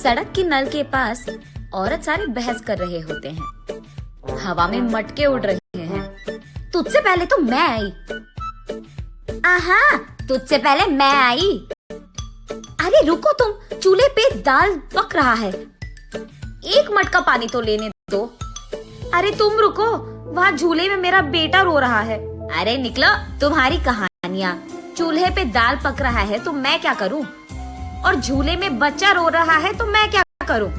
सड़क के नल के पास औरत सारे बहस कर रहे होते हैं। हवा में मटके उड़ रहे हैं। तुझसे पहले तो मैं आई। आहा, तुझसे पहले मैं आई। अरे रुको तुम, चूल्हे पे दाल पक रहा है, एक मटका पानी तो लेने दो। अरे तुम रुको, वहाँ झूले में मेरा बेटा रो रहा है। अरे निकलो, तुम्हारी कहानियाँ। चूल्हे पे दाल पक रहा है तो मैं क्या करूँ, और झूले में बच्चा रो रहा है तो मैं क्या करूँ।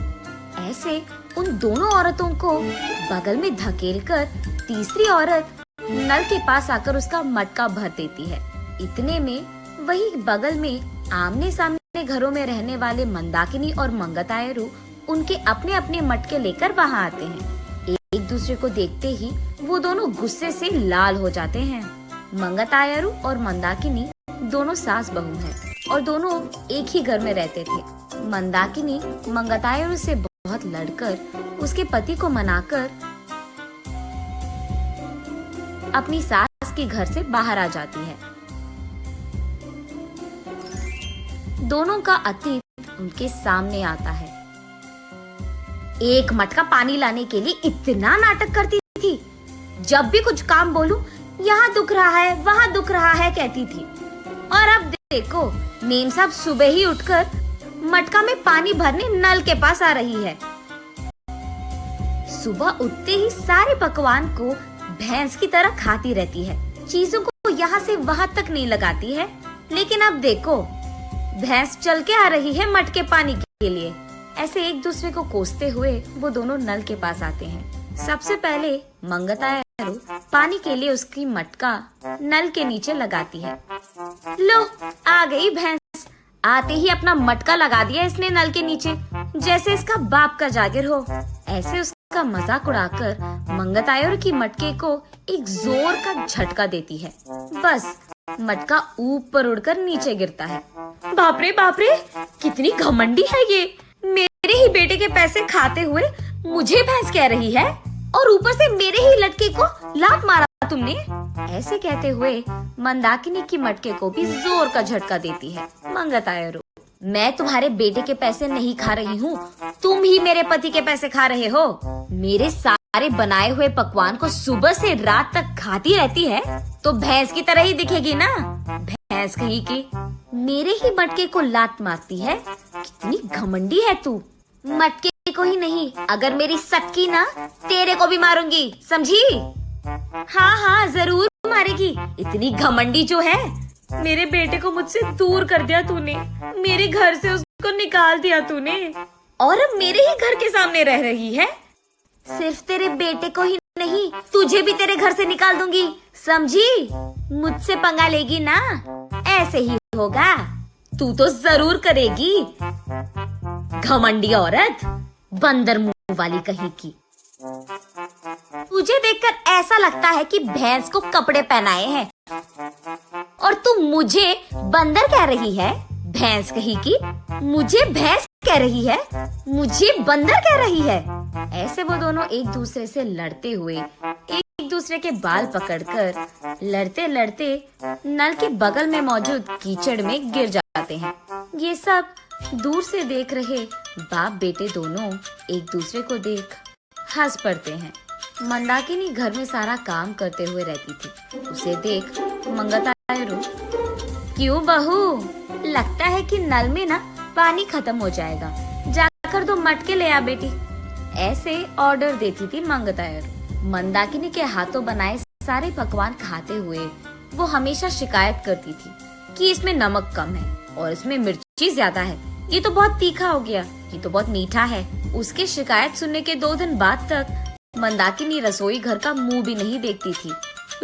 ऐसे उन दोनों औरतों को बगल में धकेलकर तीसरी औरत नल के पास आकर उसका मटका भर देती है। इतने में वही बगल में आमने सामने घरों में रहने वाले मंदाकिनी और मंगतायरू उनके अपने अपने मटके लेकर वहाँ आते हैं। एक दूसरे को देखते ही वो दोनों गुस्से से लाल हो जाते हैं। मंगतायरू और मंदाकिनी दोनों सास बहू हैं और दोनों एक ही घर में रहते थे। मंदाकिनी मंगतायरू से बहुत लड़कर उसके पति को मनाकर अपनी सास के घर से बाहर आ जाती है। दोनों का अतीत उनके सामने आता है। एक मटका पानी लाने के लिए इतना नाटक करती थी, जब भी कुछ काम बोलूं यहाँ दुख रहा है वहाँ दुख रहा है कहती थी। और अब देखो, मेम साहब सुबह ही उठकर मटका में पानी भरने नल के पास आ रही है। सुबह उठते ही सारे पकवान को भैंस की तरह खाती रहती है, चीजों को यहाँ से वहाँ तक नहीं लगाती है। लेकिन अब देखो, भैंस चल के आ रही है मटके पानी के लिए। ऐसे एक दूसरे को कोसते हुए वो दोनों नल के पास आते हैं। सबसे पहले मंगतायरू पानी के लिए उसकी मटका नल के नीचे लगाती है। लो, आ गई भैंस। आते ही अपना मटका लगा दिया इसने नल के नीचे, जैसे इसका बाप का जागिर हो। ऐसे उसका मजाक उड़ाकर मंगतायरू की मटके को एक जोर का झटका देती है। बस मटका ऊपर उड़कर नीचे गिरता है। बाप रे, कितनी घमंडी है ये। मेरे ही बेटे के पैसे खाते हुए मुझे भैंस कह रही है, और ऊपर से मेरे ही लड़के को लात मारा तुमने। ऐसे कहते हुए मंदाकिनी की मटके को भी जोर का झटका देती है मंगतायरू। मैं तुम्हारे बेटे के पैसे नहीं खा रही हूँ, तुम ही मेरे पति के पैसे खा रहे हो। मेरे सारे बनाए हुए पकवान को सुबह से रात तक खाती रहती है तो भैंस की तरह ही दिखेगी ना। भैंस कहीं की मेरे ही मटके को लात मारती है। कितनी घमंडी है तू। मटके को ही नहीं, अगर मेरी सक्की ना, तेरे को भी मारूंगी, समझी? हाँ, जरूर मारेगी। इतनी घमंडी जो है। मेरे बेटे को मुझसे दूर कर दिया तूने, मेरे घर से उसको निकाल दिया तूने, और अब मेरे ही घर के सामने रह रही है। सिर्फ तेरे बेटे को ही नहीं, तुझे भी तेरे घर से निकाल दूंगी, समझी? मुझसे पंगा लेगी ना, ऐसे ही होगा। तू तो जरूर करेगी, घमंडी औरत, बंदर मुंह वाली कहीं की। तुझे देखकर ऐसा लगता है कि भैंस को कपड़े पहनाए हैं, और तू मुझे बंदर कह रही है। भैंस कहीं की मुझे भैंस कह रही है, मुझे बंदर कह रही है। ऐसे वो दोनों एक दूसरे से लड़ते हुए एक दूसरे के बाल पकड़कर लड़ते लड़ते नल के बगल में मौजूद कीचड़ में गिर जाते हैं। ये सब दूर से देख रहे बाप बेटे दोनों एक दूसरे को देख हंस पड़ते हैं। मंदाकिनी घर में सारा काम करते हुए रहती थी। उसे देख मंगतायरू, क्यों बहू, लगता है कि नल में ना पानी खत्म हो जाएगा, जाकर दो मटके ले आ बेटी। ऐसे ऑर्डर देती थी मंगतायरू। मंदाकिनी के हाथों बनाए सारे पकवान खाते हुए वो हमेशा शिकायत करती थी कि इसमें नमक कम है और इसमें मिर्ची ज्यादा है, ये तो बहुत तीखा हो गया, ये तो बहुत मीठा है। उसके शिकायत सुनने के 2 दिन बाद तक मंदाकिनी रसोई घर का मुंह भी नहीं देखती थी,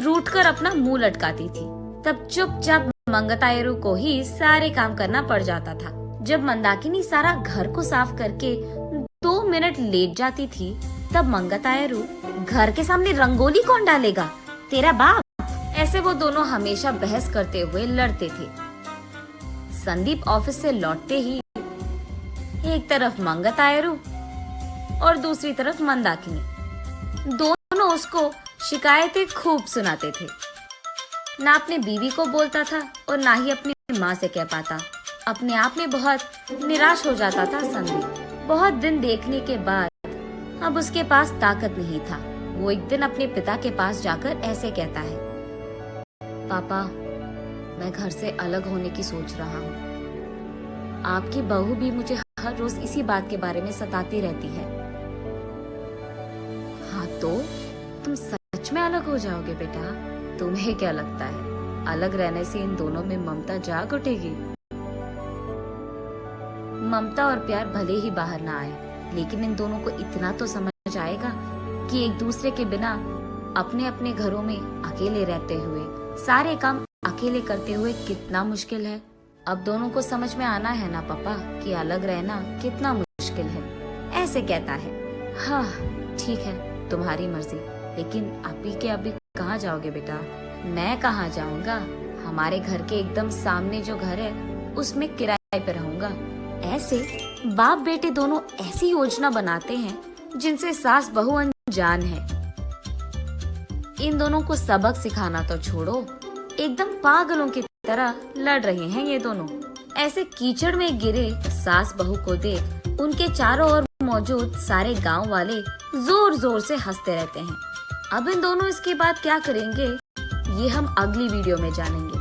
रूठ कर अपना मुंह लटकाती थी। तब चुपचाप मंगतायरू को ही सारे काम करना पड़ जाता था। जब मंदाकिनी सारा घर को साफ करके 2 मिनट लेट जाती थी, तब मंगतायरू, घर के सामने रंगोली कौन डालेगा, तेरा बाप। ऐसे वो दोनों हमेशा बहस करते हुए लड़ते थे। संदीप ऑफिस से लौटते ही एक तरफ मंगतायरू और दूसरी तरफ मंदाकिनी, दोनों उसको शिकायतें खूब सुनाते थे। ना अपने बीवी को बोलता था और ना ही अपनी माँ से कह पाता। अपने आप में बहुत निराश हो जाता था संदीप। बहुत दिन देखने के बाद अब उसके पास ताकत नहीं था। वो एक दिन अपने पिता के पास जाकर ऐसे कहता है, पापा, मैं घर से अलग होने की सोच रहा हूँ। आपकी बहू भी मुझे हर रोज इसी बात के बारे में सताती रहती है। हाँ तो तुम सच में अलग हो जाओगे बेटा? तुम्हें क्या लगता है अलग रहने से इन दोनों में ममता जाग उठेगी? ममता और प्यार भले ही बाहर ना आए, लेकिन इन दोनों को इतना तो समझ आएगा कि एक दूसरे के बिना अपने अपने घरों में अकेले रहते हुए सारे काम अकेले करते हुए कितना मुश्किल है। अब दोनों को समझ में आना है ना पापा कि अलग रहना कितना मुश्किल है। ऐसे कहता है। हाँ ठीक है, तुम्हारी मर्जी, लेकिन अभी के अभी कहाँ जाओगे बेटा? मैं कहाँ जाऊंगा, हमारे घर के एकदम सामने जो घर है उसमें किराए पे रहूंगा। ऐसे बाप बेटे दोनों ऐसी योजना बनाते हैं जिनसे सास बहू अनजान है। इन दोनों को सबक सिखाना तो छोड़ो, एकदम पागलों की तरह लड़ रहे हैं ये दोनों। ऐसे कीचड़ में गिरे सास बहू को देख उनके चारों ओर मौजूद सारे गांव वाले जोर जोर से हंसते रहते हैं। अब इन दोनों इसके बाद क्या करेंगे ये हम अगली वीडियो में जानेंगे।